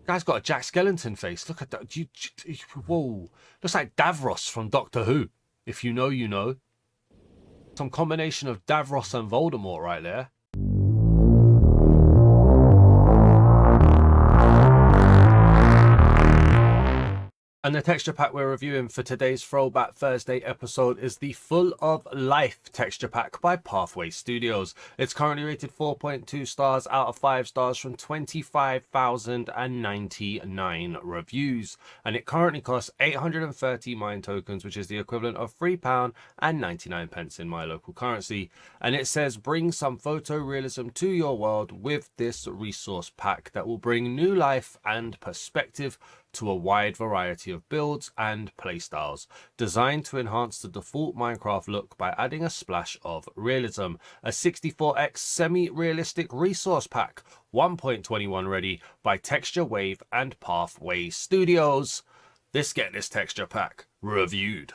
Guy's got a Jack Skellington face. Look at that. Whoa. Looks like Davros from Doctor Who. If you know, you know. Some combination of Davros and Voldemort right there. And the texture pack we're reviewing for today's Throwback Thursday episode is the Full of Life texture pack by Pathway Studios. It's currently rated 4.2 stars out of 5 stars from 25,099 reviews. And it currently costs 830 mine tokens, which is the equivalent of £3.99 in my local currency. And it says, bring some photorealism to your world with this resource pack that will bring new life and perspective to a wide variety of builds and playstyles, designed to enhance the default Minecraft look by adding a splash of realism. A 64x semi-realistic resource pack, 1.21 ready by Texture Wave and Pathway Studios. Let's get this texture pack reviewed.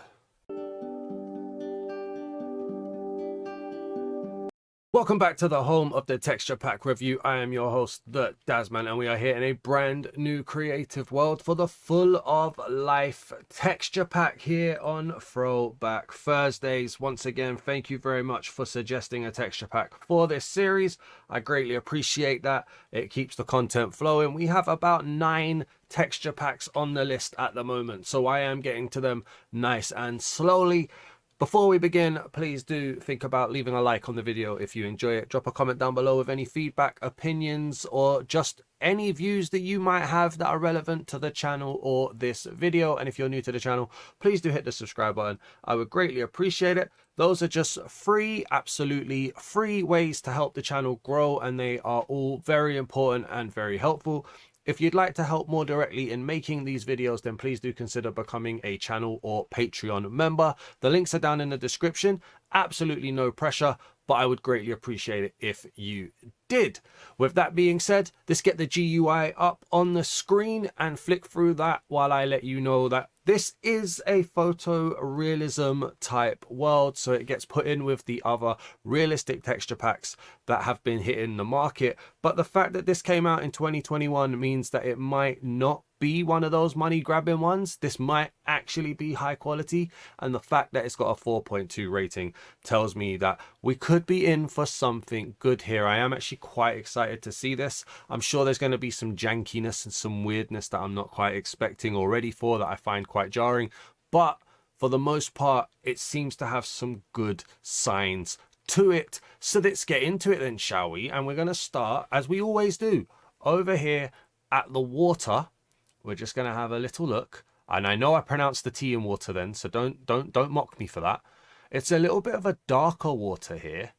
Welcome back to the home of the texture pack review. I am your host, the Dazman, and we are here in a brand new creative world for the Full of Life texture pack here on Throwback Thursdays. Once again, thank you very much for suggesting a texture pack for this series. I greatly appreciate that. It keeps the content flowing. We have about 9 texture packs on the list at the moment, so I am getting to them nice and slowly. Before we begin, please do think about leaving a like on the video if you enjoy it. Drop a comment down below with any feedback, opinions, or just any views that you might have that are relevant to the channel or this video. And if you're new to the channel, please do hit the subscribe button. I would greatly appreciate it. Those are just free, absolutely free ways to help the channel grow, and they are all very important and very helpful. If you'd like to help more directly in making these videos, then please do consider becoming a channel or Patreon member. The links are down in the description. Absolutely no pressure, but I would greatly appreciate it if you did. With that being said, let's get the GUI up on the screen and flick through that while I let you know that this is a photorealism type world, so it gets put in with the other realistic texture packs that have been hitting the market. But the fact that this came out in 2021 means that it might not be one of those money grabbing ones. This might actually be high quality, and the fact that it's got a 4.2 rating tells me that we could be in for something good here. I am actually quite excited to see this. I'm sure there's going to be some jankiness and some weirdness that I'm not quite expecting or ready for, that I find quite jarring, but for the most part it seems to have some good signs to it. So let's get into it then, shall we? And we're going to start, as we always do, over here at the water. We're just going to have a little look. And I know I pronounced the T in water then, so don't mock me for that. It's a little bit of a darker water here.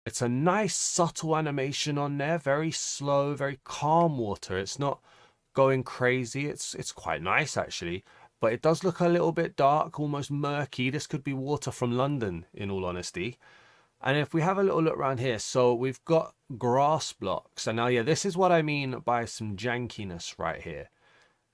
It's a nice subtle animation on there, very slow, very calm water. It's not going crazy. It's quite nice actually, but it does look a little bit dark, almost murky. This could be water from London, in all honesty. And if we have a little look around here, so we've got grass blocks. And now, yeah, this is what I mean by some jankiness right here.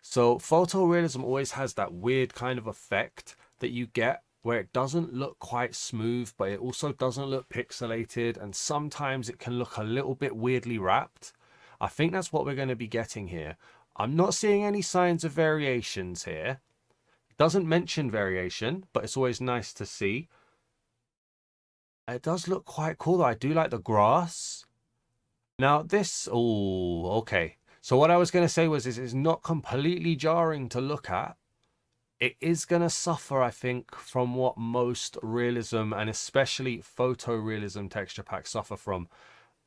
So photorealism always has that weird kind of effect that you get where it doesn't look quite smooth, but it also doesn't look pixelated. And sometimes it can look a little bit weirdly wrapped. I think that's what we're going to be getting here. I'm not seeing any signs of variations here. It doesn't mention variation, but it's always nice to see. It does look quite cool though. I do like the grass. Now this, oh, okay. So what I was going to say was, it's not completely jarring to look at. It is going to suffer, I think, from what most realism and especially photorealism texture packs suffer from.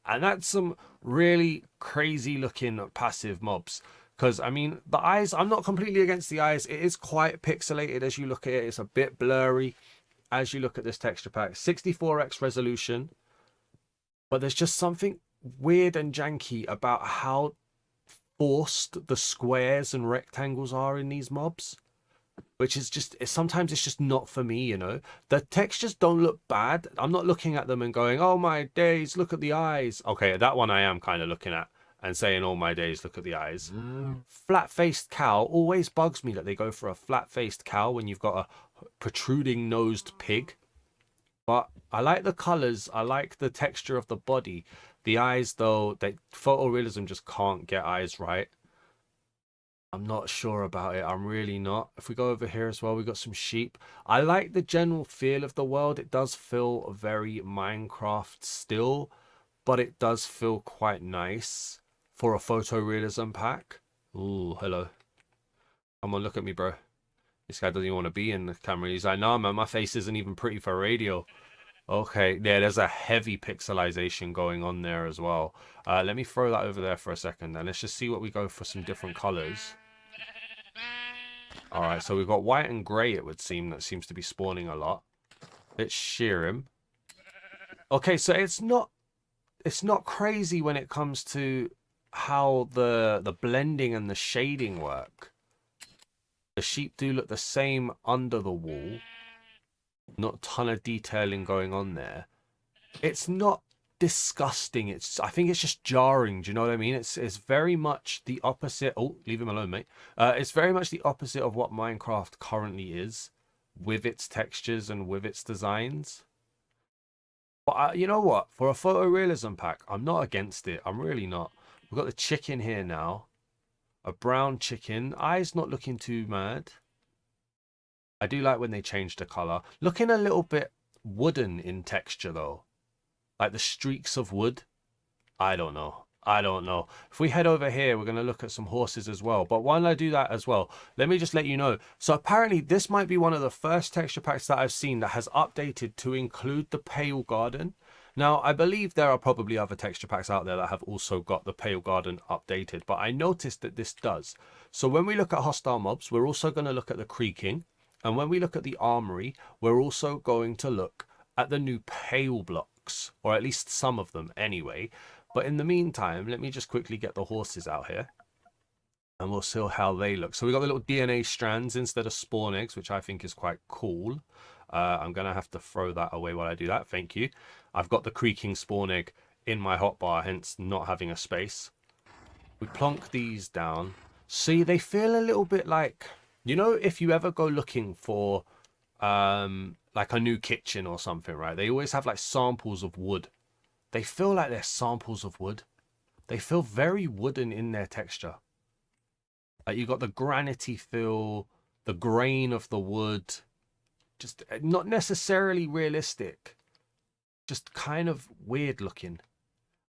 And that's some really crazy looking passive mobs. Because, I mean, the eyes, I'm not completely against the eyes. It is quite pixelated as you look at it. It's a bit blurry as you look at this texture pack. 64x resolution, but there's just something weird and janky about how forced the squares and rectangles are in these mobs, which is just, sometimes it's just not for me, you know. The textures don't look bad. I'm not looking at them and going, oh my days, look at the eyes. Okay, that one I am kind of looking at and saying, oh my days, look at the eyes. Flat-faced cow always bugs me, that they go for a flat-faced cow when you've got a protruding nosed pig. But I like the colors. I like the texture of the body. The eyes, though, photorealism just can't get eyes right. I'm not sure about it. I'm really not. If we go over here as well, we got some sheep. I like the general feel of the world. It does feel very Minecraft still, but it does feel quite nice for a photorealism pack. Ooh, hello. Come on, look at me, bro. This guy doesn't even want to be in the camera. He's like, nah, man, my face isn't even pretty for radio. Okay, yeah, there's a heavy pixelization going on there as well. Let me throw that over there for a second, and let's just see what we go for some different colors. All right, so we've got white and gray, it would seem, that seems to be spawning a lot. Let's shear him. Okay, so it's not crazy when it comes to how the blending and the shading work. The sheep do look the same under the wall. Not a ton of detailing going on there. It's not disgusting. I think it's just jarring. Do you know what I mean? It's very much the opposite. Oh, leave him alone, mate. It's very much the opposite of what Minecraft currently is, with its textures and with its designs. But you know what? For a photorealism pack, I'm not against it. I'm really not. We've got the chicken here now. A brown chicken. Eyes not looking too mad. I do like when they change the color. Looking a little bit wooden in texture, though. Like the streaks of wood. I don't know. I don't know. If we head over here, we're going to look at some horses as well. But while I do that as well, let me just let you know. So apparently this might be one of the first texture packs that I've seen that has updated to include the Pale Garden. Now, I believe there are probably other texture packs out there that have also got the Pale Garden updated. But I noticed that this does. So when we look at hostile mobs, we're also going to look at the creaking. And when we look at the armory, we're also going to look at the new pale blocks. Or at least some of them anyway. But in the meantime, let me just quickly get the horses out here. And we'll see how they look. So we got the little DNA strands instead of spawn eggs, which I think is quite cool. I'm going to have to throw that away while I do that. Thank you. I've got the creaking spawn egg in my hotbar, hence not having a space. We plonk these down. See, they feel a little bit like, you know, if you ever go looking for like a new kitchen or something, right? They always have like samples of wood. They feel like they're samples of wood. They feel very wooden in their texture. You got the granity feel, the grain of the wood. Just not necessarily realistic. Just kind of weird looking.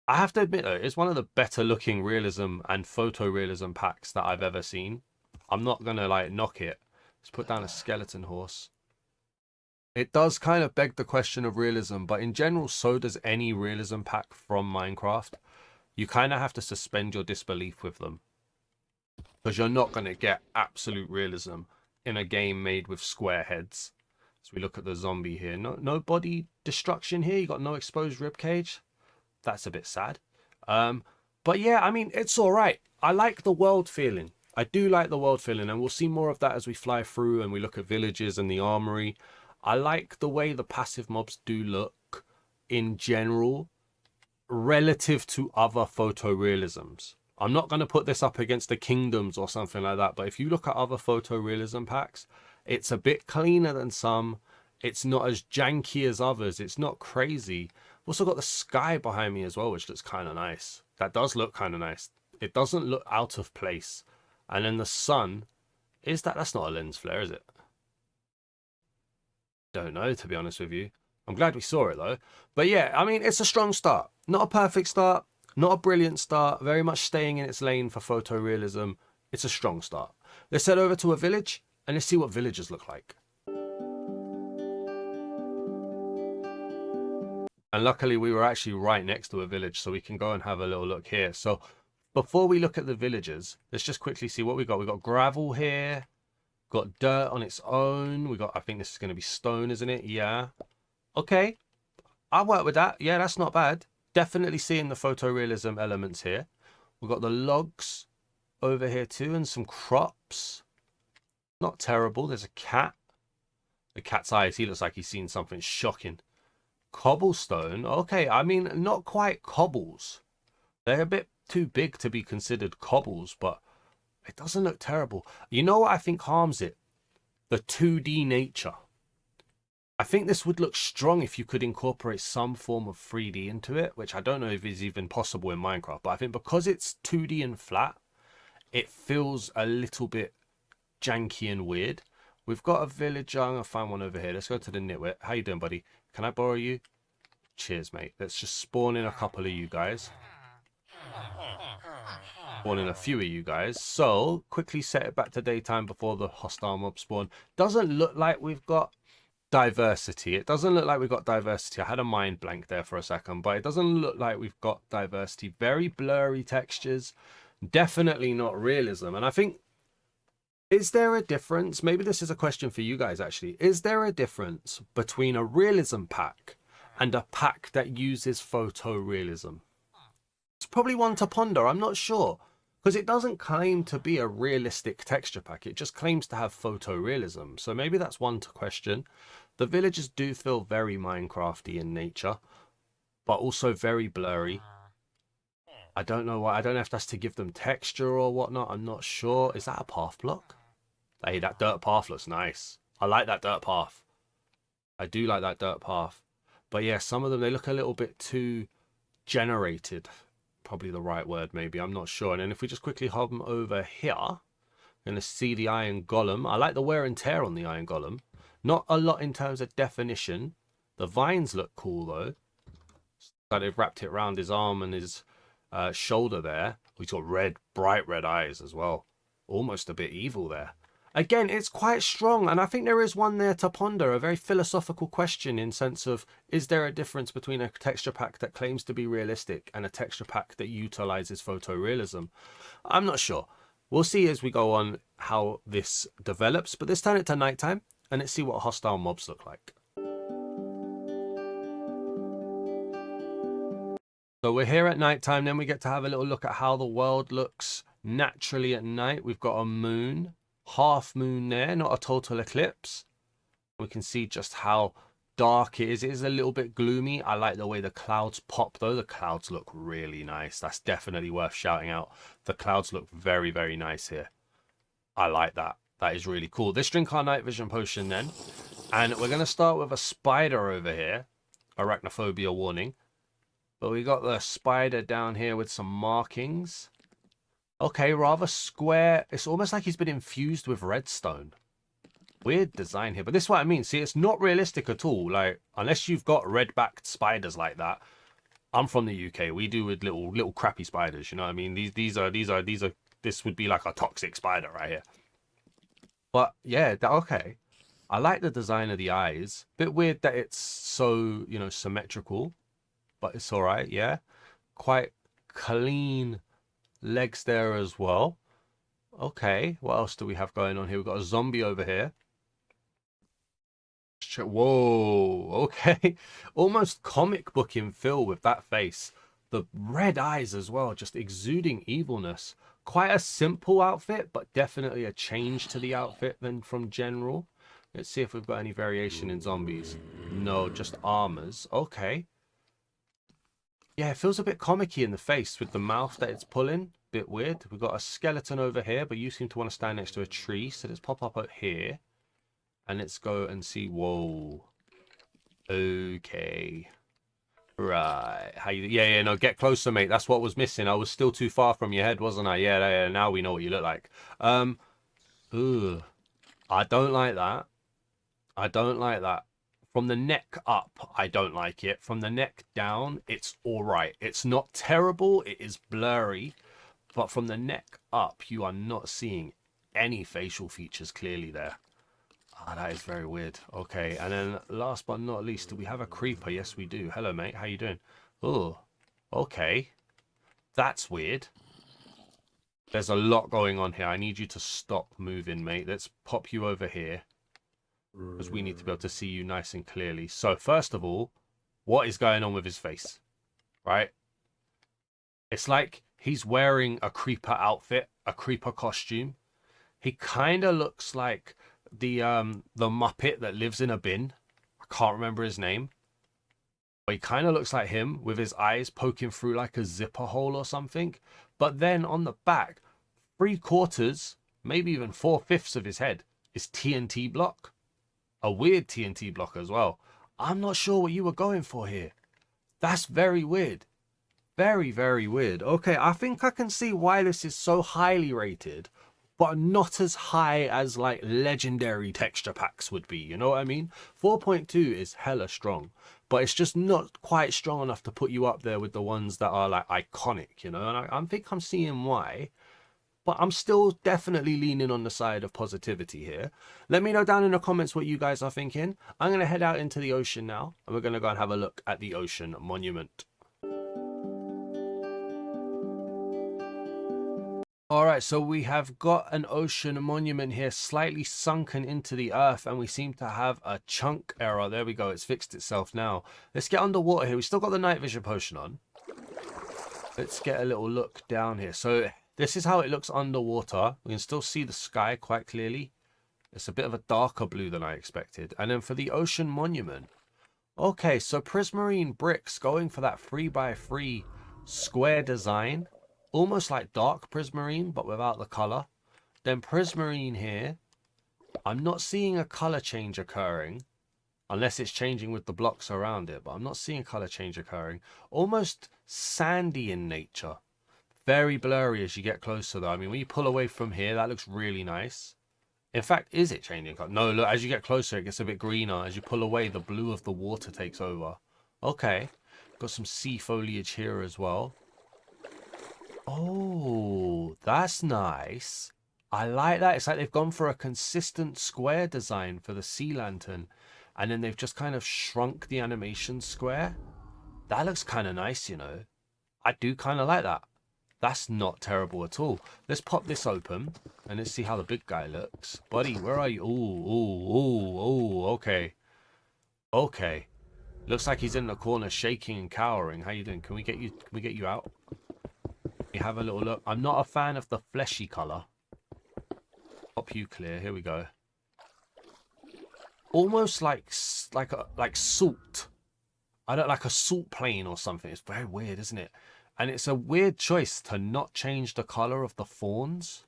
I have to admit though, it's one of the better looking realism and photorealism packs that I've ever seen. I'm not going to like knock it. Let's put down a skeleton horse. It does kind of beg the question of realism, but in general, so does any realism pack from Minecraft. You kind of have to suspend your disbelief with them. Because you're not going to get absolute realism in a game made with square heads. So we look at the zombie here. No body destruction here. You got no exposed ribcage. That's a bit sad. But yeah, I mean, it's all right. I like the world feeling. I do like the world feeling, and we'll see more of that as we fly through and we look at villages and the armory. I like the way the passive mobs do look in general relative to other photorealisms. I'm not going to put this up against the kingdoms or something like that, but if you look at other photorealism packs, it's a bit cleaner than some. It's not as janky as others. It's not crazy. I've also got the sky behind me as well, which looks kind of nice. That does look kind of nice. It doesn't look out of place. And then the sun, that's not a lens flare, is it? Don't know, to be honest with you. I'm glad we saw it though. But yeah, I mean, it's a strong start. Not a perfect start, not a brilliant start, very much staying in its lane for photorealism. It's a strong start. Let's head over to a village and let's see what villagers look like. And luckily we were actually right next to a village, so we can go and have a little look here. So before we look at the villagers, let's just quickly see what we got. We got gravel here. Got dirt on its own. I think this is going to be stone, isn't it? Yeah. Okay. I'll work with that. Yeah, that's not bad. Definitely seeing the photorealism elements here. We've got the logs over here too, and some crops. Not terrible. There's a cat. The cat's eyes, he looks like he's seen something shocking. Cobblestone. Okay, I mean, not quite cobbles. They're a bit too big to be considered cobbles, but it doesn't look terrible. You know what I think harms it? The 2D nature. I think this would look strong if you could incorporate some form of 3D into it, which I don't know if is even possible in Minecraft. But I think because it's 2D and flat, it feels a little bit janky and weird. We've got a villager. I'm gonna find one over here. Let's go to the nitwit. How you doing, buddy? Can I borrow you? Cheers, mate. Let's just spawn in a couple of you guys. Spawn in a few of you guys. So quickly set it back to daytime before the hostile mob spawn. Doesn't look like we've got diversity. It doesn't look like we've got diversity. I had a mind blank there for a second, but it doesn't look like we've got diversity. Very blurry textures. Definitely not realism. And I think, is there a difference? Maybe this is a question for you guys, actually. Is there a difference between a realism pack and a pack that uses photorealism? It's probably one to ponder. I'm not sure. Because it doesn't claim to be a realistic texture pack. It just claims to have photorealism. So maybe that's one to question. The villagers do feel very Minecrafty in nature, but also very blurry. I don't know why. I don't know if that's to give them texture or whatnot. I'm not sure. Is that a path block? Hey, that dirt path looks nice. I like that dirt path. I do like that dirt path. But yeah, some of them, they look a little bit too generated. Probably the right word, maybe. I'm not sure. And then if we just quickly hop them over here, we're going to see the iron golem. I like the wear and tear on the iron golem. Not a lot in terms of definition. The vines look cool, though. So they've wrapped it around his arm and his shoulder there. He's got red, bright red eyes as well. Almost a bit evil there. Again, it's quite strong, and I think there is one there to ponder, a very philosophical question in sense of, is there a difference between a texture pack that claims to be realistic and a texture pack that utilizes photorealism? I'm not sure. We'll see as we go on how this develops, but let's turn it to nighttime and let's see what hostile mobs look like. So we're here at nighttime, then we get to have a little look at how the world looks naturally at night. We've got a moon. Half moon there, not a total eclipse. We can see just how dark it is. It is a little bit gloomy. I like the way the clouds pop though. The clouds look really nice. That's definitely worth shouting out. The clouds look very, very nice here. I like that. That is really cool. Let's drink our night vision potion then. And we're going to start with a spider over here. Arachnophobia warning. But we got the spider down here with some markings. Okay, rather square. It's almost like he's been infused with redstone. Weird design here. But this is what I mean. See, it's not realistic at all. Like, unless you've got red-backed spiders like that. I'm from the UK. We do with little crappy spiders. You know what I mean? This would be like a toxic spider right here. But yeah, okay. I like the design of the eyes. Bit weird that it's so, you know, symmetrical. But it's all right, yeah. Quite clean legs there as well. Okay, what else do we have going on here? We've got a zombie over here. Whoa, okay. Almost comic book in feel with that face. The red eyes as well, just exuding evilness. Quite a simple outfit, but definitely a change to the outfit than from general. Let's see if we've got any variation in zombies. No, just armors. Okay. Yeah, it feels a bit comic-y in the face with the mouth that it's pulling. Bit weird. We've got a skeleton over here, but you seem to want to stand next to a tree. So let's pop up out here. And let's go and see. Whoa. Okay. Right. How you? Yeah, no, get closer, mate. That's what was missing. I was still too far from your head, wasn't I? Yeah, now we know what you look like. Ooh. I don't like that. I don't like that. From the neck up, I don't like it. From the neck down, it's all right. It's not terrible. It is blurry. But from the neck up, you are not seeing any facial features clearly there. Ah, that is very weird. Okay, and then last but not least, do we have a creeper? Yes, we do. Hello, mate. How you doing? Oh, okay. That's weird. There's a lot going on here. I need you to stop moving, mate. Let's pop you over here, because we need to be able to see you nice and clearly. So first of all, what is going on with his face? Right? It's like he's wearing a creeper outfit, a creeper costume. He kind of looks like the Muppet that lives in a bin. I can't remember his name. But he kind of looks like him with his eyes poking through like a zipper hole or something. But then on the back, 3/4, maybe even 4/5 of his head is TNT block. A weird TNT block as well. I'm not sure what you were going for here. That's very weird. Very, very weird. Okay, I think I can see why this is so highly rated, but not as high as like legendary texture packs would be. You know what I mean? 4.2 is hella strong, but it's just not quite strong enough to put you up there with the ones that are like iconic, you know? And I think I'm seeing why. But I'm still definitely leaning on the side of positivity here. Let me know down in the comments what you guys are thinking. I'm going to head out into the ocean now, and we're going to go and have a look at the ocean monument. Alright, so we have got an ocean monument here slightly sunken into the earth, and we seem to have a chunk error. There we go, it's fixed itself now. Let's get underwater here. We still got the night vision potion on. Let's get a little look down here. So this is how it looks underwater. We can still see the sky quite clearly. It's a bit of a darker blue than I expected. And then for the ocean monument. Okay, so prismarine bricks going for that 3x3 square design. Almost like dark prismarine, but without the color. Then prismarine here. I'm not seeing a color change occurring. Unless it's changing with the blocks around it. But I'm not seeing color change occurring. Almost sandy in nature. Very blurry as you get closer though. I mean, when you pull away from here, that looks really nice. In fact, is it changing color? No, look, as you get closer, it gets a bit greener. As you pull away, the blue of the water takes over. Okay. Got some sea foliage here as well. Oh, that's nice. I like that. It's like they've gone for a consistent square design for the sea lantern. And then they've just kind of shrunk the animation square. That looks kind of nice, you know. I do kind of like that. That's not terrible at all. Let's pop this open and let's see how the big guy looks. Buddy, where are you? Oh, okay. Okay. Looks like he's in the corner shaking and cowering. How you doing? Can we get you out? You have a little look. I'm not a fan of the fleshy color. Pop you clear. Here we go. Almost like salt. I don't like a salt plane or something. It's very weird, isn't it? And it's a weird choice to not change the color of the fawns.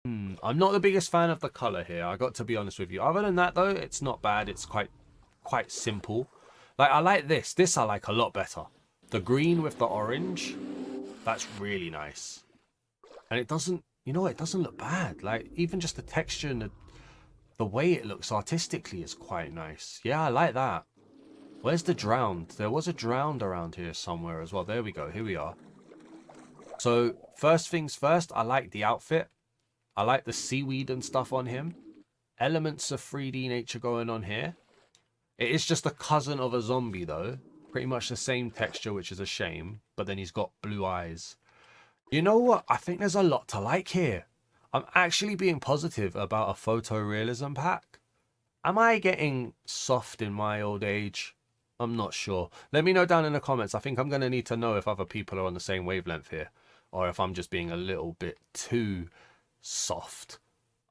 I'm not the biggest fan of the color here. I got to be honest with you. Other than that, though, it's not bad. It's quite simple. Like, I like this. This I like a lot better. The green with the orange. That's really nice. And it doesn't, you know, it doesn't look bad. Like, even just the texture and the way it looks artistically is quite nice. Yeah, I like that. Where's the drowned? There was a drowned around here somewhere as well. There we go. Here we are. So, first things first, I like the outfit. I like the seaweed and stuff on him. Elements of 3D nature going on here. It is just a cousin of a zombie, though. Pretty much the same texture, which is a shame. But then he's got blue eyes. You know what? I think there's a lot to like here. I'm actually being positive about a photorealism pack. Am I getting soft in my old age? I'm not sure. Let me know down in the comments. I think I'm going to need to know if other people are on the same wavelength here. Or if I'm just being a little bit too soft.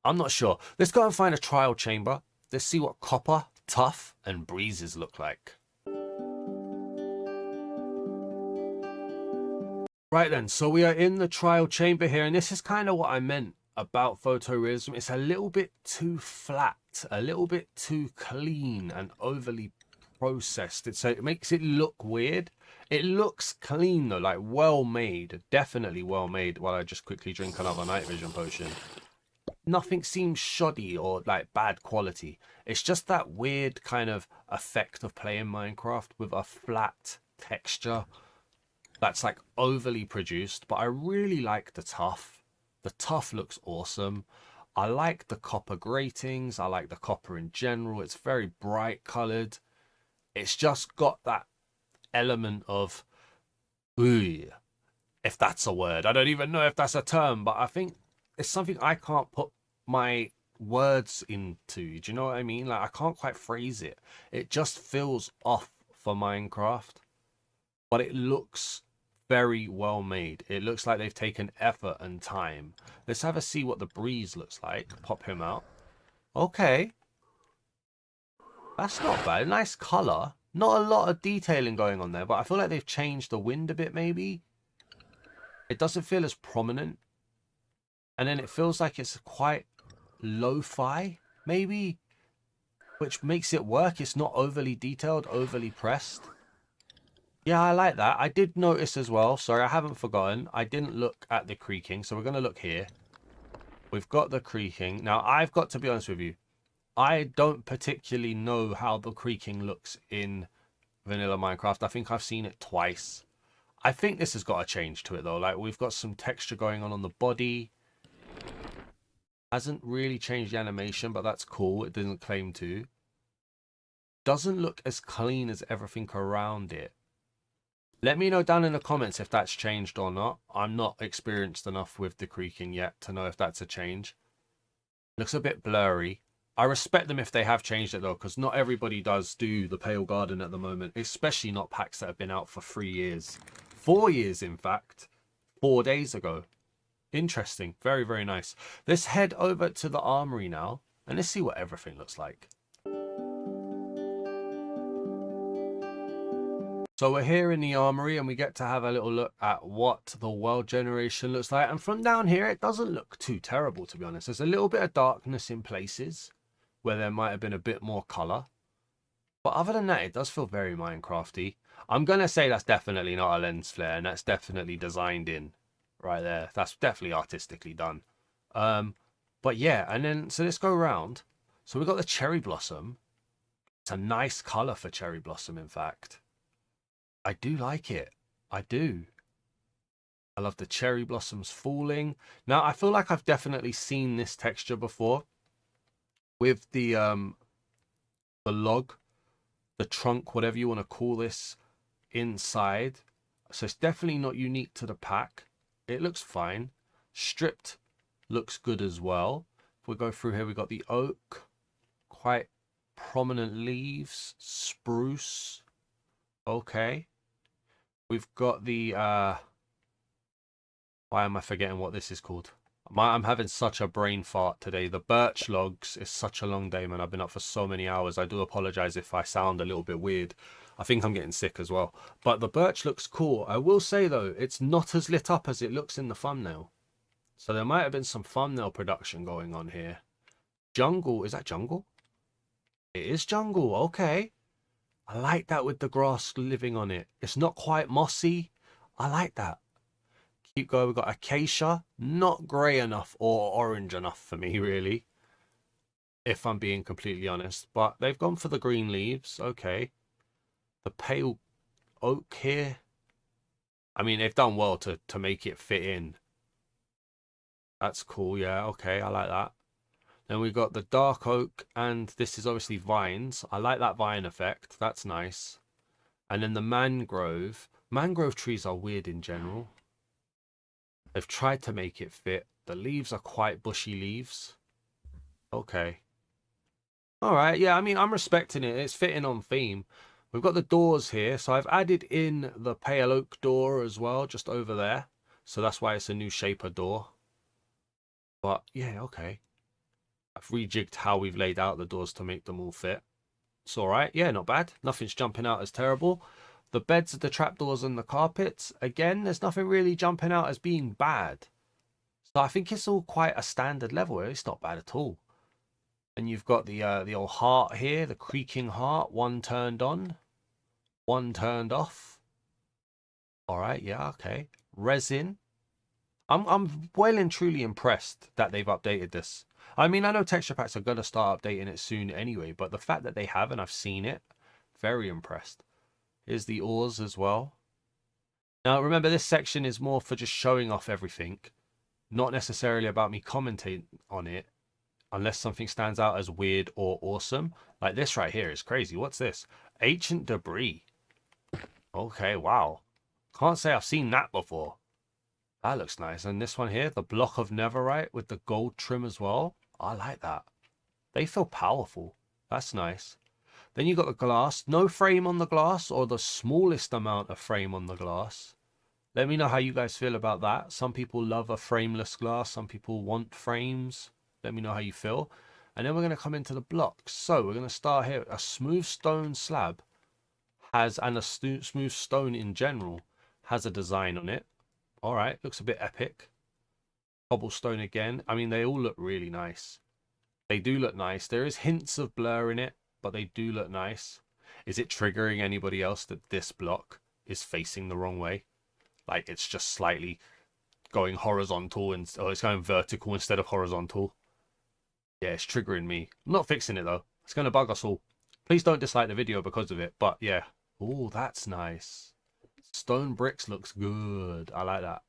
I'm not sure. Let's go and find a trial chamber. Let's see what copper, tough, and breezes look like. Right then, so we are in the trial chamber here. And this is kind of what I meant about photorealism. It's a little bit too flat. A little bit too clean and overly processed. So it makes it look weird. It looks clean though, like well made, definitely well made. While I just quickly drink another night vision potion. Nothing seems shoddy or like bad quality. It's just that weird kind of effect of playing Minecraft with a flat texture that's like overly produced. But I really like the tough. The tough looks awesome. I like the copper gratings. I like the copper in general. It's very bright colored. It's just got that element of, ooh, if that's a word. I don't even know if that's a term, but I think it's something I can't put my words into. Do you know what I mean? Like, I can't quite phrase it. It just feels off for Minecraft, but it looks very well made. It looks like they've taken effort and time. Let's have a see what the breeze looks like. Pop him out. Okay. That's not bad. Nice color. Not a lot of detailing going on there, but I feel like they've changed the wind a bit maybe. It doesn't feel as prominent. And then it feels like it's quite lo-fi maybe, which makes it work. It's not overly detailed, overly pressed. Yeah, I like that. I did notice as well. Sorry, I haven't forgotten. I didn't look at the creaking. So we're going to look here. We've got the creaking. Now, I've got to be honest with you. I don't particularly know how the creaking looks in vanilla Minecraft. I think I've seen it twice. I think this has got a change to it though. Like we've got some texture going on the body. Hasn't really changed the animation, but that's cool. It doesn't claim to. Doesn't look as clean as everything around it. Let me know down in the comments if that's changed or not. I'm not experienced enough with the creaking yet to know if that's a change. Looks a bit blurry. I respect them if they have changed it though, because not everybody does do the Pale Garden at the moment, especially not packs that have been out for 3 years. 4 years, in fact. 4 days ago. Interesting. Very, very nice. Let's head over to the Armoury now, and let's see what everything looks like. So we're here in the Armoury, and we get to have a little look at what the world generation looks like. And from down here, it doesn't look too terrible, to be honest. There's a little bit of darkness in places where there might have been a bit more color. But other than that, it does feel very Minecrafty. I'm going to say that's definitely not a lens flare, and that's definitely designed in right there. That's definitely artistically done. But yeah, and then, so let's go around. So we've got the cherry blossom. It's a nice color for cherry blossom, in fact. I do like it. I do. I love the cherry blossoms falling. Now, I feel like I've definitely seen this texture before with the log, the trunk, whatever you want to call this, inside. So it's definitely not unique to the pack. It looks fine. Stripped looks good as well. If we go through here, we've got the oak, quite prominent leaves, spruce. Okay. We've got the why am I forgetting what this is called? I'm having such a brain fart today. The birch logs is such a long day, man. I've been up for so many hours. I do apologize if I sound a little bit weird. I think I'm getting sick as well. But the birch looks cool. I will say, though, it's not as lit up as it looks in the thumbnail. So there might have been some thumbnail production going on here. Jungle. Is that jungle? It is jungle. Okay. I like that with the grass living on it. It's not quite mossy. I like that. Keep going. We've got acacia. Not grey enough or orange enough for me, really. If I'm being completely honest. But they've gone for the green leaves. Okay. The pale oak here. I mean, they've done well to make it fit in. That's cool. Yeah, okay. I like that. Then we've got the dark oak, and this is obviously vines. I like that vine effect. That's nice. And then the mangrove. Mangrove trees are weird in general. They've tried to make it fit. The leaves are quite bushy leaves. Okay. All right. Yeah, I mean, I'm respecting it. It's fitting on theme. We've got the doors here. So I've added in the pale oak door as well, just over there. So that's why it's a new shape of door. But yeah, okay. I've rejigged how we've laid out the doors to make them all fit. It's all right. Yeah, not bad. Nothing's jumping out as terrible. The beds, the trapdoors, and the carpets. Again, there's nothing really jumping out as being bad. So I think it's all quite a standard level. It's not bad at all. And you've got the old heart here, the creaking heart. One turned on, one turned off. All right. Yeah. Okay. Resin. I'm well and truly impressed that they've updated this. I mean, I know texture packs are going to start updating it soon anyway, but the fact that they have and I've seen it, very impressed. Here's the ores as well. Now, remember, this section is more for just showing off everything, not necessarily about me commenting on it, unless something stands out as weird or awesome. Like this right here is crazy. What's this? Ancient debris. Okay, wow. Can't say I've seen that before. That looks nice. And this one here, the block of netherite with the gold trim as well. I like that. They feel powerful. That's nice. Then you got the glass. No frame on the glass, or the smallest amount of frame on the glass. Let me know how you guys feel about that. Some people love a frameless glass. Some people want frames. Let me know how you feel. And then we're going to come into the blocks. So we're going to start here. A smooth stone slab has, and a smooth stone in general, has a design on it. All right, looks a bit epic. Cobblestone again. I mean, they all look really nice. They do look nice. There is hints of blur in it, but they do look nice. Is it triggering anybody else that this block is facing the wrong way. Like, it's just slightly going horizontal, and or it's going vertical instead of horizontal. Yeah, it's triggering me. I'm not fixing it though. It's going to bug us all. Please don't dislike the video because of it. But yeah. Oh, that's nice. Stone bricks looks good. I like that.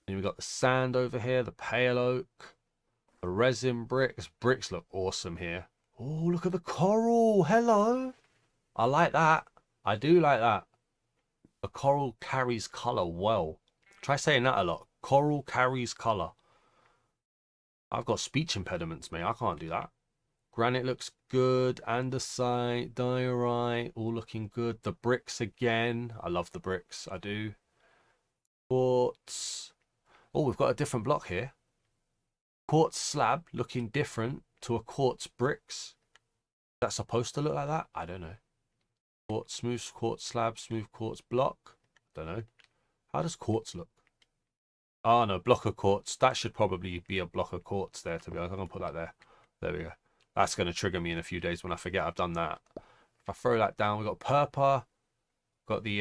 And we've got the sand over here, the pale oak, the resin bricks. Bricks look awesome here. Oh, look at the coral. Hello. I like that. I do like that. The coral carries color well. Try saying that a lot. Coral carries color. I've got speech impediments, mate. I can't do that. Granite looks good. Andesite, diorite, all looking good. The bricks again. I love the bricks. I do. Quartz. Oh, we've got a different block here. Quartz slab looking different to a quartz bricks. Is that supposed to look like that? I don't know. Quartz, smooth quartz slab, smooth quartz block. Don't know. How does quartz look? Oh no, block of quartz. That should probably be a block of quartz there, to be honest. I'm going to put that there. There we go. That's going to trigger me in a few days when I forget I've done that. If I throw that down, we've got purple. Got the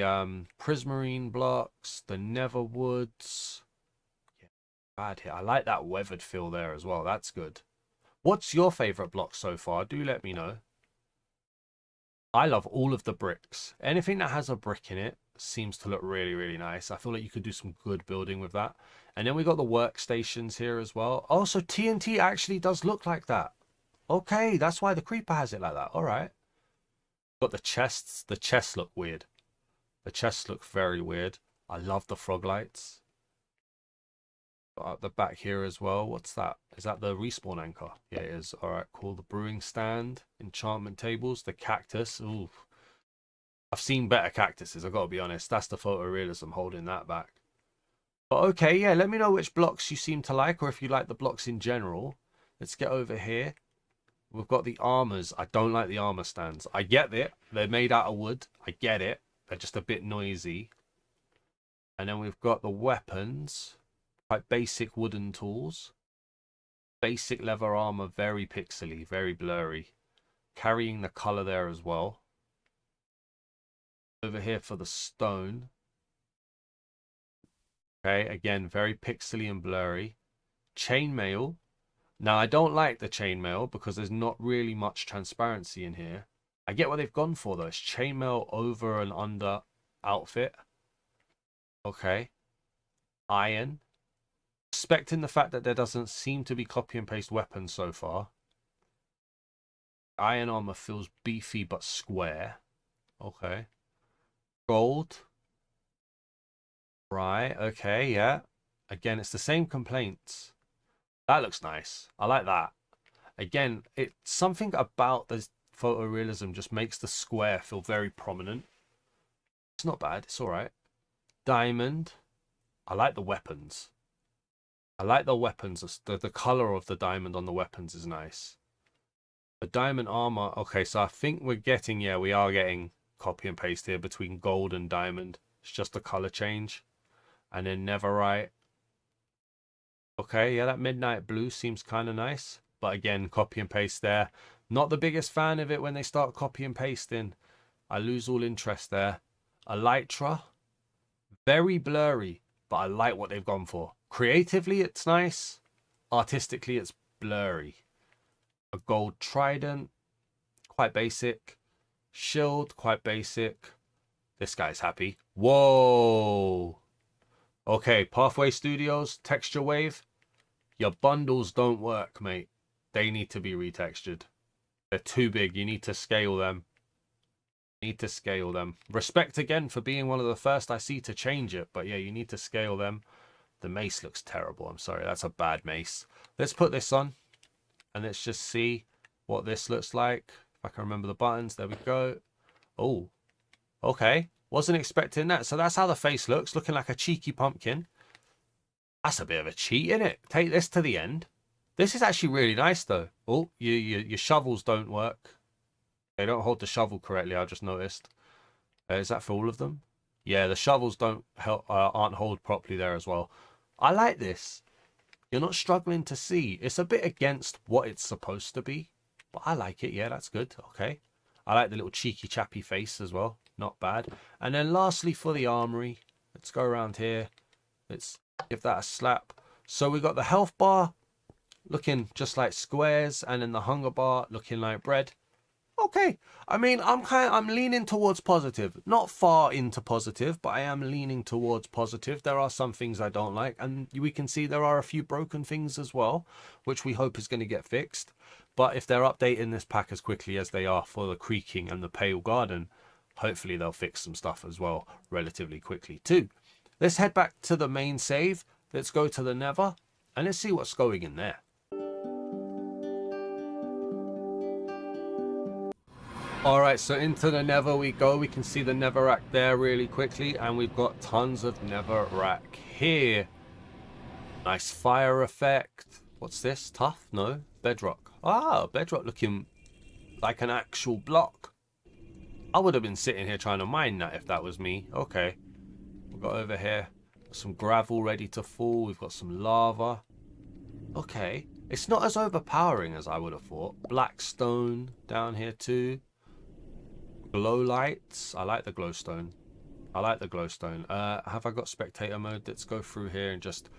prismarine blocks, the nether woods. Yeah, bad here. I like that weathered feel there as well. That's good. What's your favourite block so far? Do let me know. I love all of the bricks. Anything that has a brick in it seems to look really, really nice. I feel like you could do some good building with that. And then we got the workstations here as well. Oh, so TNT actually does look like that. Okay, that's why the creeper has it like that. All right. Got the chests. The chests look weird. The chests look very weird. I love the frog lights. Got up the back here as well. What's that? Is that the respawn anchor? Yeah, it is. All right, cool. The brewing stand, enchantment tables, the cactus. Ooh, I've seen better cactuses. I've got to be honest. That's the photorealism holding that back. But okay, yeah. Let me know which blocks you seem to like, or if you like the blocks in general. Let's get over here. We've got the armors. I don't like the armor stands. I get it. They're made out of wood. I get it. They're just a bit noisy. And then we've got the weapons. Quite basic wooden tools. Basic leather armor, very pixely, very blurry. Carrying the color there as well. Over here for the stone. Okay, again, very pixely and blurry. Chainmail. Now, I don't like the chainmail because there's not really much transparency in here. I get what they've gone for, though. It's chainmail over and under outfit. Okay. Iron. Respecting the fact that there doesn't seem to be copy and paste weapons so far. Iron armor feels beefy but square. Okay. Gold. Right, okay, yeah. Again, it's the same complaints. That looks nice. I like that. Again, it's something about this photorealism just makes the square feel very prominent. It's not bad. It's all right. Diamond. I like the weapons. I like the weapons. The color of the diamond on the weapons is nice. The diamond armor. Okay, so I think we're getting, yeah, we are getting copy and paste here between gold and diamond. It's just a color change. And then netherite. Okay, yeah, that midnight blue seems kind of nice. But again, copy and paste there. Not the biggest fan of it when they start copy and pasting. I lose all interest there. Elytra. Very blurry, but I like what they've gone for. Creatively, it's nice. Artistically, it's blurry. A gold trident. Quite basic. Shield, quite basic. This guy's happy. Whoa. Okay, Pathway Studios, texture wave. Your bundles don't work, mate. They need to be retextured. They're too big. You need to scale them. Need to scale them. Respect again for being one of the first I see to change it. But yeah, you need to scale them. The mace looks terrible. I'm sorry. That's a bad mace. Let's put this on. And let's just see what this looks like. If I can remember the buttons. There we go. Oh. Okay. Wasn't expecting that. So that's how the face looks. Looking like a cheeky pumpkin. That's a bit of a cheat, isn't it? Take this to the end. This is actually really nice, though. Oh, your shovels don't work. They don't hold the shovel correctly, I just noticed. Is that for all of them? Yeah, the shovels don't aren't hold properly there as well. I like this. You're not struggling to see. It's a bit against what it's supposed to be. But I like it. Yeah, that's good. Okay. I like the little cheeky chappy face as well. Not bad. And then lastly for the armory, let's go around here. Let's give that a slap. So we got the health bar looking just like squares, and then the hunger bar looking like bread. Okay, I mean, I'm leaning towards positive. Not far into positive, but I am leaning towards positive. There are some things I don't like, and we can see there are a few broken things as well, which we hope is going to get fixed. But if they're updating this pack as quickly as they are for the creaking and the pale garden, hopefully they'll fix some stuff as well relatively quickly too. Let's head back to the main save. Let's go to the Nether, and let's see what's going in there. Alright, so into the Nether we go. We can see the Netherrack there really quickly, and we've got tons of Netherrack here. Nice fire effect. What's this? Tough? No? Bedrock. Ah, Bedrock looking like an actual block. I would have been sitting here trying to mine that if that was me. Okay. We've got over here some gravel ready to fall. We've got some lava. Okay. It's not as overpowering as I would have thought. Black stone down here too. Glow lights. I like the glowstone. I like the glowstone. Have I got spectator mode? Let's go through here and just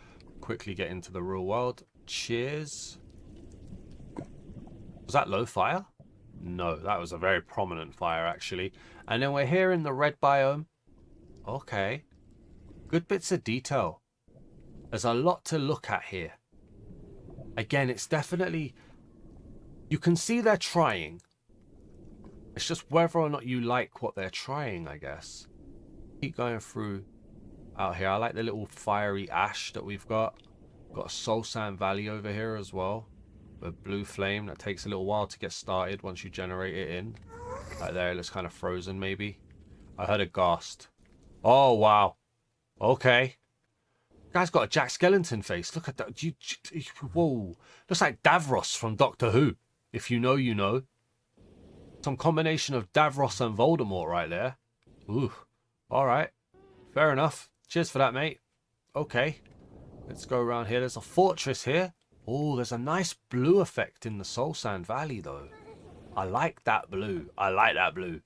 quickly get into the real world. Cheers. Was that low fire? No, that was a very prominent fire actually. And then we're here in the red biome. Okay. Good bits of detail. There's a lot to look at here. Again, it's definitely... You can see they're trying. It's just whether or not you like what they're trying, I guess. Keep going through out here. I like the little fiery ash that we've got. Got a soul sand valley over here as well. A blue flame that takes a little while to get started once you generate it in. Right there, it looks kind of frozen maybe. I heard a ghast. Oh, wow. Okay. Guy's got a Jack Skellington face. Look at that. Whoa. Looks like Davros from Doctor Who. If you know, you know. Some combination of Davros and Voldemort right there. Ooh. Alright. Fair enough. Cheers for that, mate. Okay. Let's go around here. There's a fortress here. Oh, there's a nice blue effect in the Soul Sand Valley, though. I like that blue. I like that blue.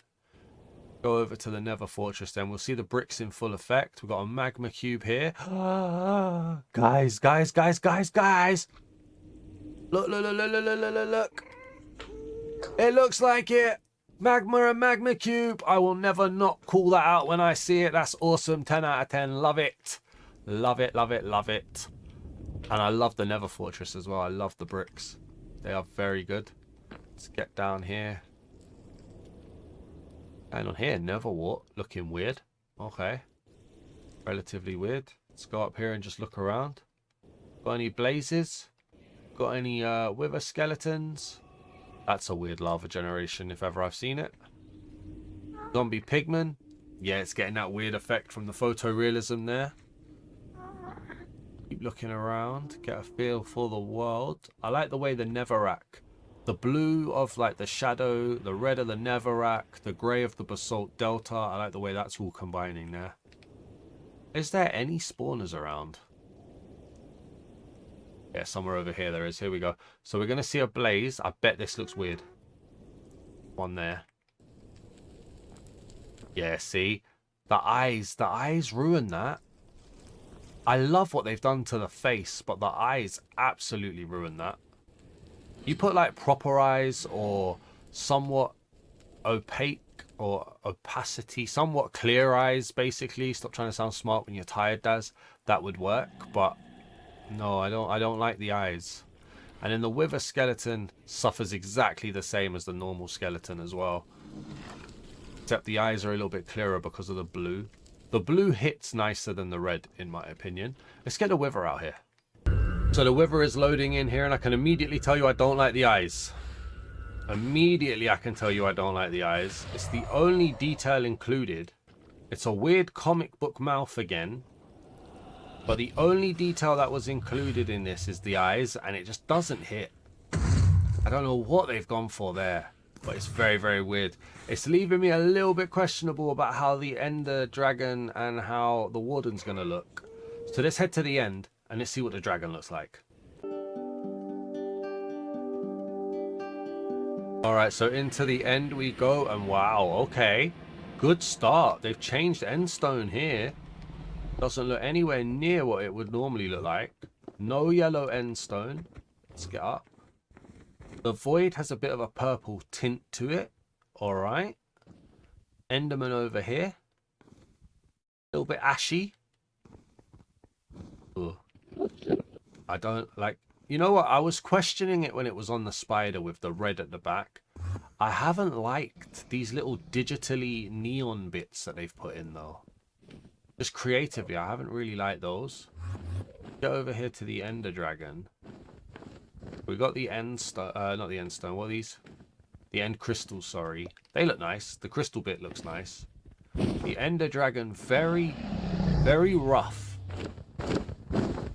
Go over to the Nether Fortress then. We'll see the bricks in full effect. We've got a magma cube here. Guys. Look. Look. It looks like it. Magma and magma cube. I will never not call that out when I see it. That's awesome. 10 out of 10. Love it. Love it. And I love the Nether Fortress as well. I love the bricks. They are very good. Let's get down here. And on here, Netherwart looking weird. Okay. Relatively weird. Let's go up here and just look around. Got any blazes? Got any wither skeletons? That's a weird lava generation if ever I've seen it. Zombie pigman. Yeah, it's getting that weird effect from the photorealism there. Keep looking around. Get a feel for the world. I like the way the Netherrack. The blue of like the shadow, the red of the Netherrack, the grey of the basalt delta. I like the way that's all combining there. Is there any spawners around? Yeah, somewhere over here there is. Here we go. So we're going to see a blaze. I bet this looks weird. One there. Yeah, see? The eyes ruin that. I love what they've done to the face, but the eyes absolutely ruin that. You put like proper eyes or somewhat opaque or opacity, somewhat clear eyes basically. Stop trying to sound smart when you're tired, Daz. That would work, but no, I don't like the eyes. And then the wither skeleton suffers exactly the same as the normal skeleton as well. Except the eyes are a little bit clearer because of the blue. The blue hits nicer than the red, in my opinion. Let's get a wither out here. So the wither is loading in here, and I can immediately tell you I don't like the eyes. Immediately I can tell you I don't like the eyes. It's the only detail included. It's a weird comic book mouth again. But the only detail that was included in this is the eyes, and it just doesn't hit. I don't know what they've gone for there, but it's very, very weird. It's leaving me a little bit questionable about how the Ender Dragon and how the Warden's going to look. So let's head to the end, and let's see what the dragon looks like. Alright, so into the end we go, and wow, okay. good start. They've changed end stone here. Doesn't look anywhere near what it would normally look like. No yellow end stone. Let's get up. The void has a bit of a purple tint to it. All right. Enderman over here. A little bit ashy. Ugh. I don't like... You know what? I was questioning it when it was on the spider with the red at the back. I haven't liked these little digitally neon bits that they've put in, though. Just creatively, I haven't really liked those. Get over here to the Ender Dragon. We got the end stone, not the end stone. What are these? The end crystals, sorry. They look nice. The crystal bit looks nice. The Ender Dragon, very, very rough.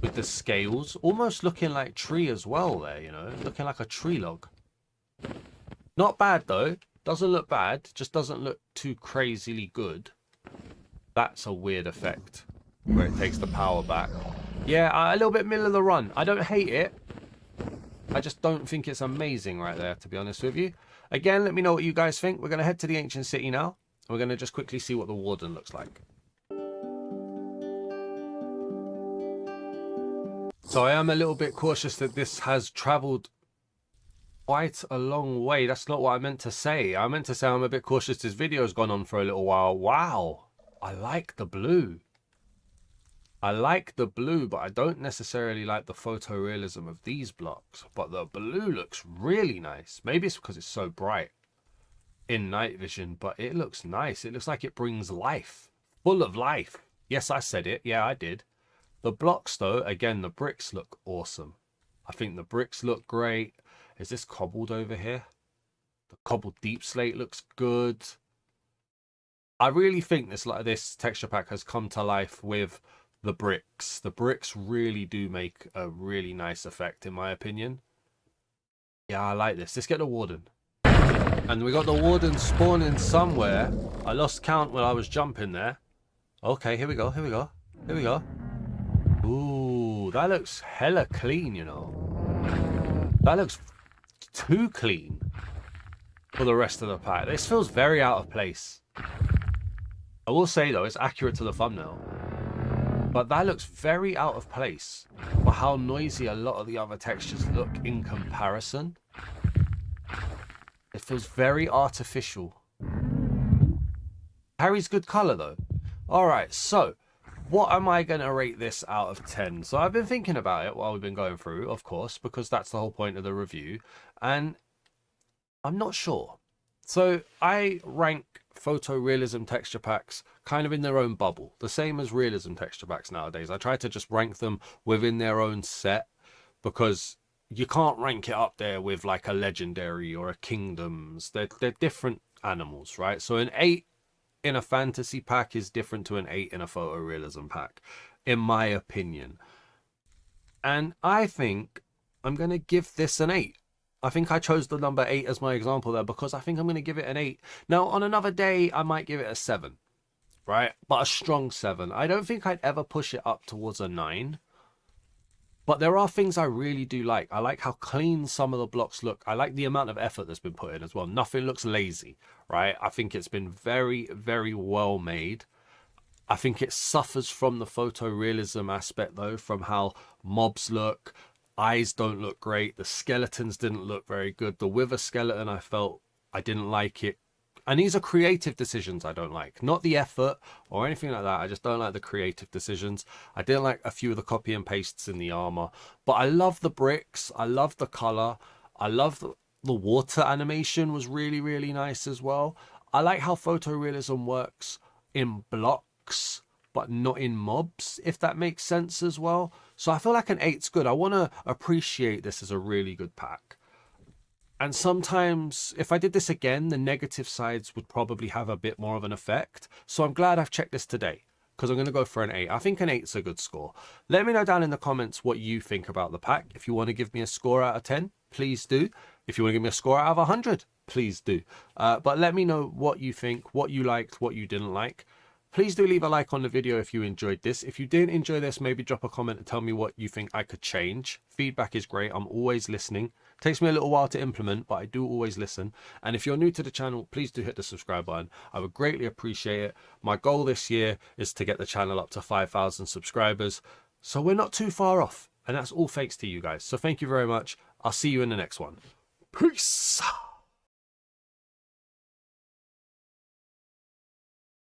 With the scales. Almost looking like tree as well there, you know. Looking like a tree log. Not bad, though. Doesn't look bad. Just doesn't look too crazily good. That's a weird effect. Where it takes the power back. Yeah, a little bit middle of the run. I don't hate it. I just don't think it's amazing right there, to be honest with you. Again, let me know what you guys think. We're going to head to the ancient city now. We're going to just quickly see what the Warden looks like. So I am a little bit cautious that this has travelled quite a long way. That's not what I meant to say. I meant to say I'm a bit cautious. This video's gone on for a little while. Wow. I like the blue. I like the blue, but I don't necessarily like the photorealism of these blocks. But the blue looks really nice. Maybe it's because it's so bright in night vision, but it looks nice. It looks like it brings life. Full of life. Yes, I said it. Yeah, I did. The blocks, though, again, the bricks look awesome. I think the bricks look great. Is this cobbled over here? The cobbled deep slate looks good. I really think this texture pack has come to life with the bricks. The bricks really do make a really nice effect, in my opinion. Yeah, I like this. Let's get the Warden. And we got the Warden spawning somewhere. I lost count when I was jumping there. Okay, here we go, here we go. Here we go. Ooh, that looks hella clean, you know. That looks too clean for the rest of the pack. This feels very out of place. I will say, though, it's accurate to the thumbnail. But that looks very out of place for how noisy a lot of the other textures look in comparison. It feels very artificial. Harry's good colour, though. Alright, so what am I going to rate this out of 10? So I've been thinking about it while we've been going through, of course, because that's the whole point of the review. And I'm not sure. So I rank photorealism texture packs kind of in their own bubble, the same as realism texture packs nowadays. I try to just rank them within their own set because you can't rank it up there with like a legendary or a kingdoms. They're different animals, right? So an 8 in a fantasy pack is different to an 8 in a photorealism pack, in my opinion. And I think I'm going to give this an 8. I think I chose the number 8 as my example there because I think I'm going to give it an 8. Now, on another day, I might give it a 7, right? But a strong 7. I don't think I'd ever push it up towards a 9. But there are things I really do like. I like how clean some of the blocks look. I like the amount of effort that's been put in as well. Nothing looks lazy, right? I think it's been very, very well made. I think it suffers from the photorealism aspect, though, from how mobs look. Eyes don't look great. The skeletons didn't look very good. The wither skeleton, I felt I didn't like it. And these are creative decisions I don't like. Not the effort or anything like that. I just don't like the creative decisions. I didn't like a few of the copy and pastes in the armor. But I love the bricks. I love the color. I love the water animation was really, really nice as well. I like how photorealism works in blocks, but not in mobs, if that makes sense as well. So I feel like an 8's good. I want to appreciate this as a really good pack. And sometimes, if I did this again, the negative sides would probably have a bit more of an effect. So I'm glad I've checked this today, because I'm going to go for an 8. I think an 8's a good score. Let me know down in the comments what you think about the pack. If you want to give me a score out of 10, please do. If you want to give me a score out of 100, please do. But let me know what you think, what you liked, what you didn't like. Please do leave a like on the video if you enjoyed this. If you didn't enjoy this, maybe drop a comment and tell me what you think I could change. Feedback is great. I'm always listening. Takes me a little while to implement, but I do always listen. And if you're new to the channel, please do hit the subscribe button. I would greatly appreciate it. My goal this year is to get the channel up to 5,000 subscribers. So we're not too far off. And that's all thanks to you guys. So thank you very much. I'll see you in the next one. Peace.